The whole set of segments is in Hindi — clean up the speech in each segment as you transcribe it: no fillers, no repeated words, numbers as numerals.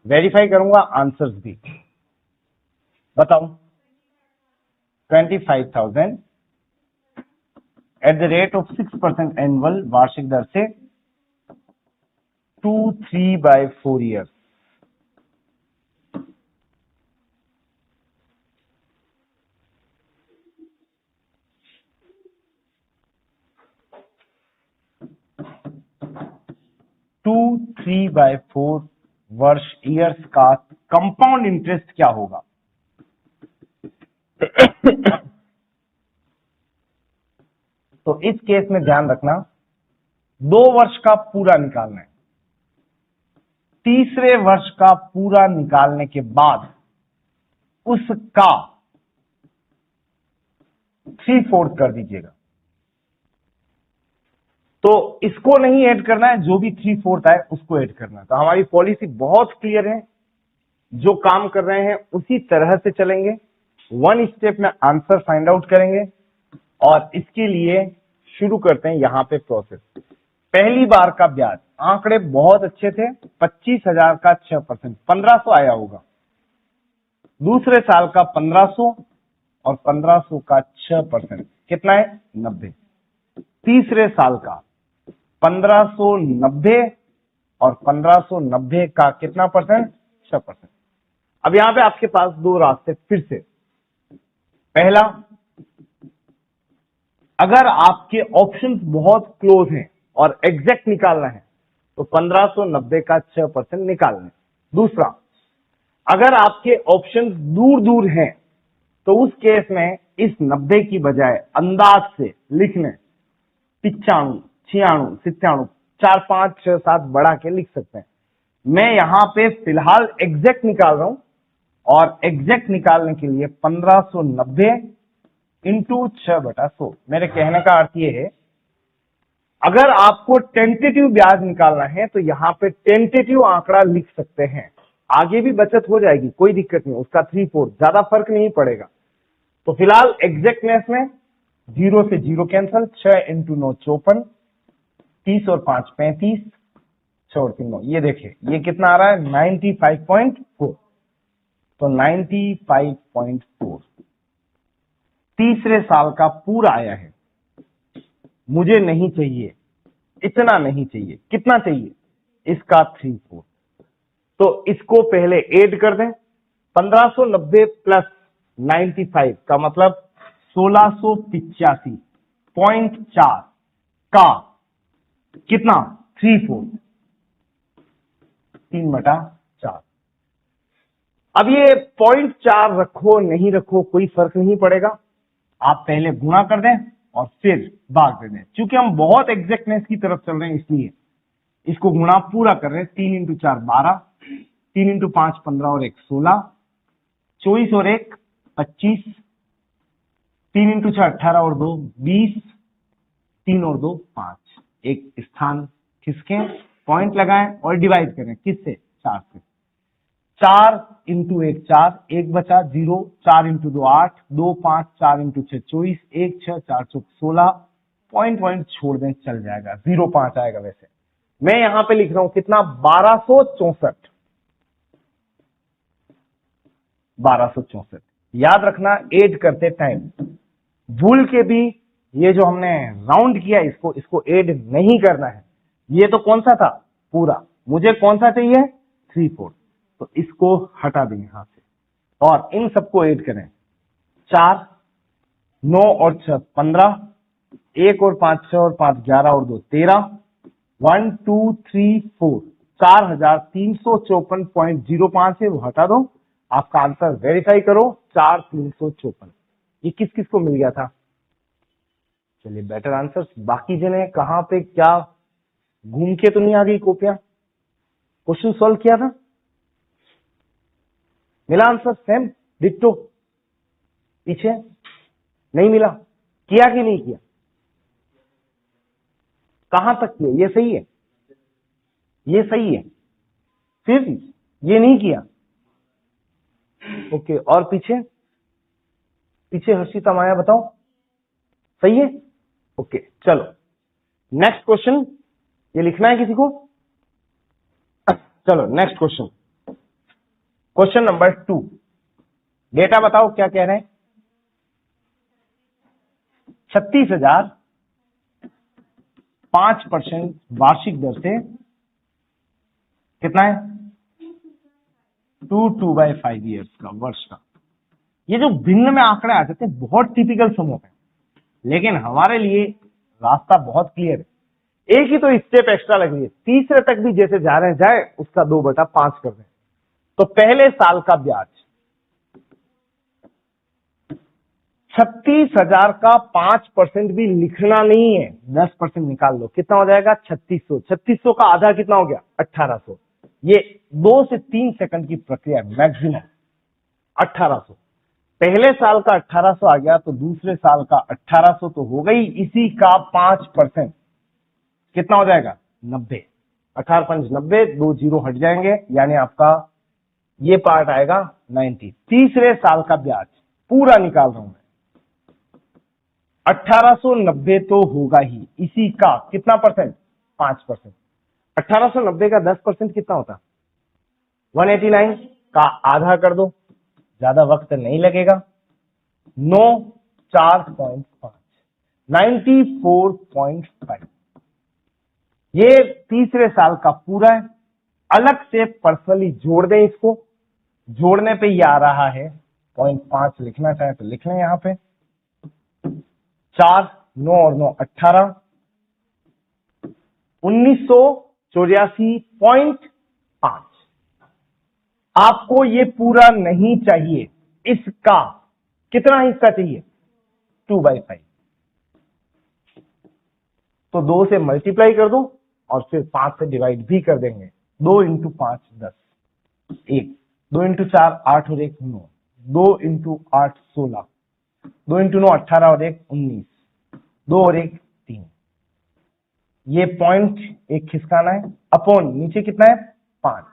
वेरीफाई करूंगा आंसर्स भी। बताओ 25,000 at the rate of 6% annual, वार्षिक दर से 2/3/4 ईयर। टू 3/4 वर्ष ईयर्स का कंपाउंड इंटरेस्ट क्या होगा? तो इस केस में ध्यान रखना, 2 वर्ष का पूरा निकालना है। तीसरे वर्ष का पूरा निकालने के बाद उसका 3/4 कर दीजिएगा। तो इसको नहीं ऐड करना है, जो भी 3/4 आए उसको ऐड करना है। तो हमारी पॉलिसी बहुत क्लियर है, जो काम कर रहे हैं उसी तरह से चलेंगे। 1 स्टेप में आंसर फाइंड आउट करेंगे और इसके लिए शुरू करते हैं यहां पे प्रोसेस। पहली बार का ब्याज, आंकड़े बहुत अच्छे थे, 25,000 का 6%, 1,500 आया होगा। दूसरे साल का 1,500 और 1,500 का 6%, कितना है? 90। तीसरे साल का 1,590 और 1,590 का कितना परसेंट? 6%। अब यहां पे आपके पास 2 रास्ते फिर से। पहला, अगर आपके ऑप्शंस बहुत क्लोज हैं और एग्जैक्ट निकालना है तो 1,590 का 6% निकालना है। दूसरा, अगर आपके ऑप्शंस दूर दूर हैं तो उस केस में इस 90 की बजाय अंदाज से लिखने 95, 96, 97, 4, 5, 6, 7 बढ़ा के लिख सकते हैं। मैं यहां पे फिलहाल एग्जैक्ट निकाल रहा हूं और एग्जैक्ट निकालने के लिए 1,590 इंटू 6/100। मेरे कहने का अर्थ ये है, अगर आपको टेंटेटिव ब्याज निकालना है तो यहां पे टेंटेटिव आंकड़ा लिख सकते हैं, आगे भी बचत हो जाएगी, कोई दिक्कत नहीं, उसका 3/4 ज्यादा फर्क नहीं पड़ेगा। तो फिलहाल एग्जैक्टनेस में 0 से 0 कैंसल, 6 इंटू 9 54, 30 और 5 35, 6 और 3 9। ये देखिए ये कितना आ रहा है? 95.4। तो 95.4 तीसरे साल का पूरा आया है। मुझे नहीं चाहिए, इतना नहीं चाहिए, कितना चाहिए? इसका 3/4। तो इसको पहले ऐड कर दें। 1,590 प्लस 95 का मतलब 1,685.4 का कितना? 3/4, 3/4। अब ये 0.4 रखो नहीं रखो कोई फर्क नहीं पड़ेगा, आप पहले गुणा कर दें और फिर भाग दे दें। क्योंकि हम बहुत एग्जैक्टनेस की तरफ चल रहे हैं इसलिए इसको गुणा पूरा कर रहे हैं। 3 इंटू 4 12, 3 इंटू 5 15 और 1 16, 24 और 1 25, 3 इंटू 6 18 और 2 20, 3 और 2 5। एक स्थान खिसके, पॉइंट लगाएं और डिवाइड करें किससे? 4 से। 4 इंटू 1 4, 1 बचा 0, 4 इंटू 2 8, 2 5, 4 इंटू 6 24, 1 6 4 चौक 16, पॉइंट छोड़ दें चल जाएगा, 0.5 आएगा। वैसे मैं यहां पे लिख रहा हूं कितना? 1264। 1264 याद रखना, ऐड करते टाइम भूल के भी ये जो हमने राउंड किया इसको ऐड नहीं करना है। ये तो कौन सा था? पूरा। मुझे कौन सा चाहिए? 3/4। तो इसको हटा दें यहां से और इन सबको ऐड करें। 4 9 और 6 15, 1 और 5 6 और 5 11 और 2 13, 1 2 3 4, 4,354.05 है, वो हटा दो। आपका आंसर वेरीफाई करो, 4,354। ये किस किस को मिल गया था? चलिए बेटर आंसर। बाकी जने कहां पे क्या घूम के तो नहीं आ गई कॉपियां? क्वेश्चन सॉल्व किया था, मिला आंसर सेम डिट्टो? पीछे नहीं मिला? किया कि नहीं किया? कहां तक किया? ये सही है, ये सही है, फिर ये नहीं किया। ओके, और पीछे? पीछे हर्षिता माया बताओ, सही है? ओके चलो नेक्स्ट क्वेश्चन। ये लिखना है किसी को? चलो next question. Question number 2, data बताओ क्या कह रहे हैं। 36,000 5% वार्षिक दर से कितना है 2/5 ईयर्स का, वर्ष का। ये जो भिन्न में आंकड़े आ जाते हैं बहुत टिपिकल समूह है, लेकिन हमारे लिए रास्ता बहुत क्लियर है। एक ही तो स्टेप एक्स्ट्रा लग रही है, तीसरे तक भी जैसे जा रहे हैं जाए, उसका 2/5 कर दें। तो पहले साल का ब्याज 36,000 का 5% भी लिखना नहीं है, 10% निकाल लो, कितना हो जाएगा 3600। 3600 का आधा कितना हो गया 1800। ये 2 से 3 सेकंड की प्रक्रिया है मैक्सिमम। 1800 पहले साल का 1800 आ गया, तो दूसरे साल का 1800 तो हो गई, इसी का 5% कितना हो जाएगा 90। 18 5 90, 2 जीरो हट जाएंगे, यानी आपका ये पार्ट आएगा 90। तीसरे साल का ब्याज पूरा निकाल रहा हूं मैं, 1890 तो होगा ही, इसी का कितना परसेंट 5%। 1890 का 10% कितना होता 189 का आधा कर दो, ज्यादा वक्त नहीं लगेगा, 9 4.5 94.5। ये तीसरे साल का पूरा है। अलग से पर्सनली जोड़ दें, इसको जोड़ने पे ये आ रहा है 0.5, लिखना चाहे तो लिख लें यहां पे। 4 9 और 9 18, 1984.5। आपको ये पूरा नहीं चाहिए, इसका कितना हिस्सा चाहिए 2/5। तो 2 से मल्टीप्लाई कर दो और फिर 5 से डिवाइड भी कर देंगे। 2 इंटू 5 10, 1 2 इंटू 4 8 और 1 9, 2 इंटू 8 16, 2 इंटू 9 18 और 1 19, 2 और 1 3। ये पॉइंट एक खिसकाना है, अपॉन नीचे कितना है 5,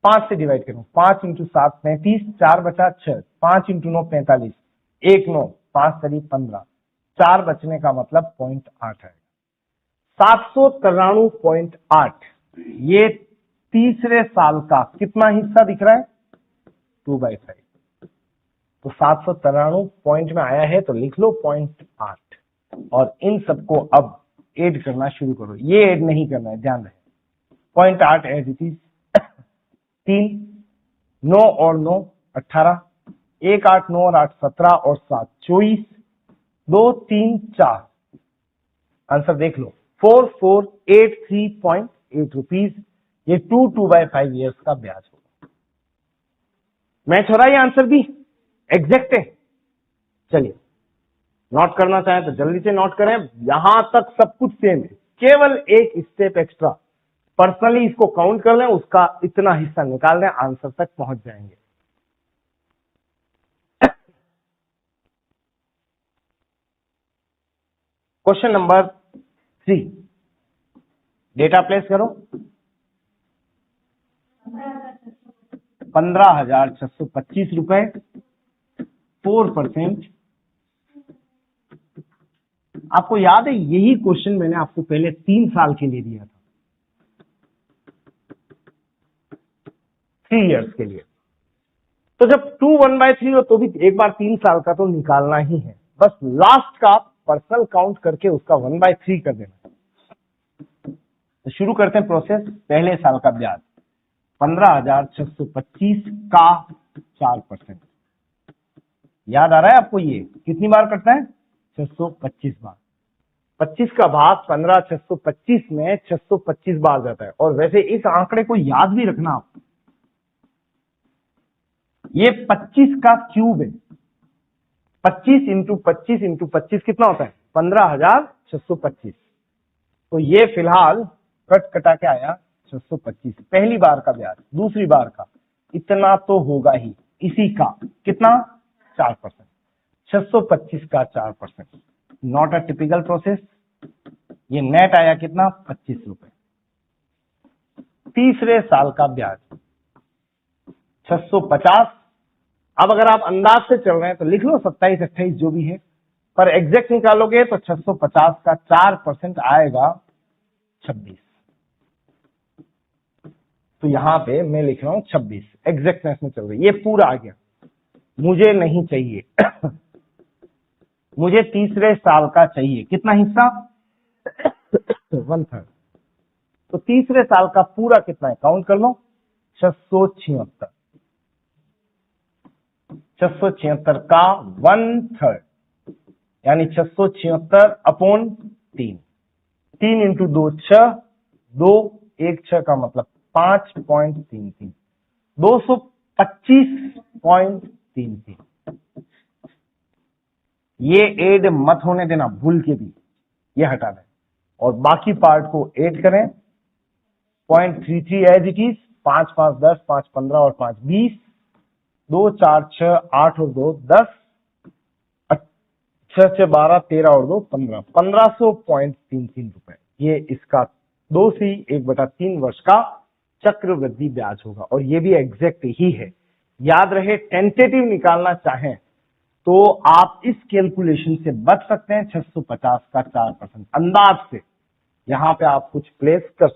5 से डिवाइड करूं, 5 इंटू 7 35, 4 बचा 6, 5 इंटू 9 45, 1 9 5 करीब 15, 4 बचने का मतलब 0.8 है। 793.8 ये तीसरे साल का कितना हिस्सा दिख रहा है 2/5। तो 793 पॉइंट में आया है, तो लिख लो 0.8 और इन सबको अब ऐड करना शुरू करो। ये ऐड नहीं करना है, ध्यान रहे, 0.8 एज इट इज 3 9 और 9 18, 1 8 9 और 8 17 और 7 24, 2 3 4। आंसर देख लो 4483.8 रुपीज। ये 2/5 ईयर्स का ब्याज होगा। मैच हो रहा है, ये आंसर भी एग्जैक्ट है। चलिए नोट करना चाहें तो जल्दी से नोट करें, यहां तक सब कुछ सेम है, केवल एक स्टेप एक्स्ट्रा। पर्सनली इसको काउंट कर लें, उसका इतना हिस्सा निकाल दें, आंसर तक पहुंच जाएंगे। क्वेश्चन नंबर 3, डेटा प्लेस करो। 15,625 रुपए 4%। आपको याद है यही क्वेश्चन मैंने आपको पहले 3 साल के लिए दिया था, 3 इयर्स के लिए। तो जब 2 1/3 हो तो भी एक बार 3 साल का तो निकालना ही है, बस लास्ट का पर्सनल काउंट करके उसका 1/3 कर देना। तो शुरू करते हैं प्रोसेस। पहले साल का ब्याज 15,625 का 4%। याद आ रहा है आपको ये कितनी बार कटता है 625 बार। 25 का भाग 15,625 में 625 बार जाता है। और वैसे इस आंकड़े को याद भी रखना आप, ये 25 का क्यूब है। 25 इंटू 25 इंटू 25 कितना होता है 15,625। तो ये फिलहाल कट कटा के आया 625, पहली बार का ब्याज। दूसरी बार का इतना तो होगा ही, इसी का कितना 4%, 625 का 4%। Not a typical process. ये नेट आया कितना 25 रुपए। तीसरे साल का ब्याज 650। अब अगर आप अंदाज से चल रहे हैं तो लिख लो 27 28 जो भी है, पर एग्जैक्ट निकालोगे तो 650 का 4% आएगा 26। तो यहां पे मैं लिख रहा हूं 26, एग्जैक्टनेस में चल रही, ये पूरा आ गया, मुझे नहीं चाहिए। मुझे तीसरे साल का चाहिए, कितना हिस्सा? 1/3। तो तीसरे साल का पूरा कितना है, काउंट कर लो, 676। 676 का 1/3 यानी 676 अपॉन 3, 3 इंटू 2 6, 2 1 6 का मतलब 5.33, 225.33। ये ऐड मत होने देना भूल के भी, ये हटा दें और बाकी पार्ट को ऐड करें। 0.33 एज इट इज, 5 5 10, 5 15 और 5 20, 2 4 6 8 और 2 10, 6 6 12 13 और 2 15, 1500.33 रुपए। ये इसका 2C1/3 वर्ष का चक्रवृद्धि ब्याज होगा और ये भी एग्जैक्ट ही है। याद रहे, टेंटेटिव निकालना चाहें तो आप इस कैलकुलेशन से बच सकते हैं। 650 का 4% अंदाज से यहां पे आप कुछ प्लेस कर सकते हैं।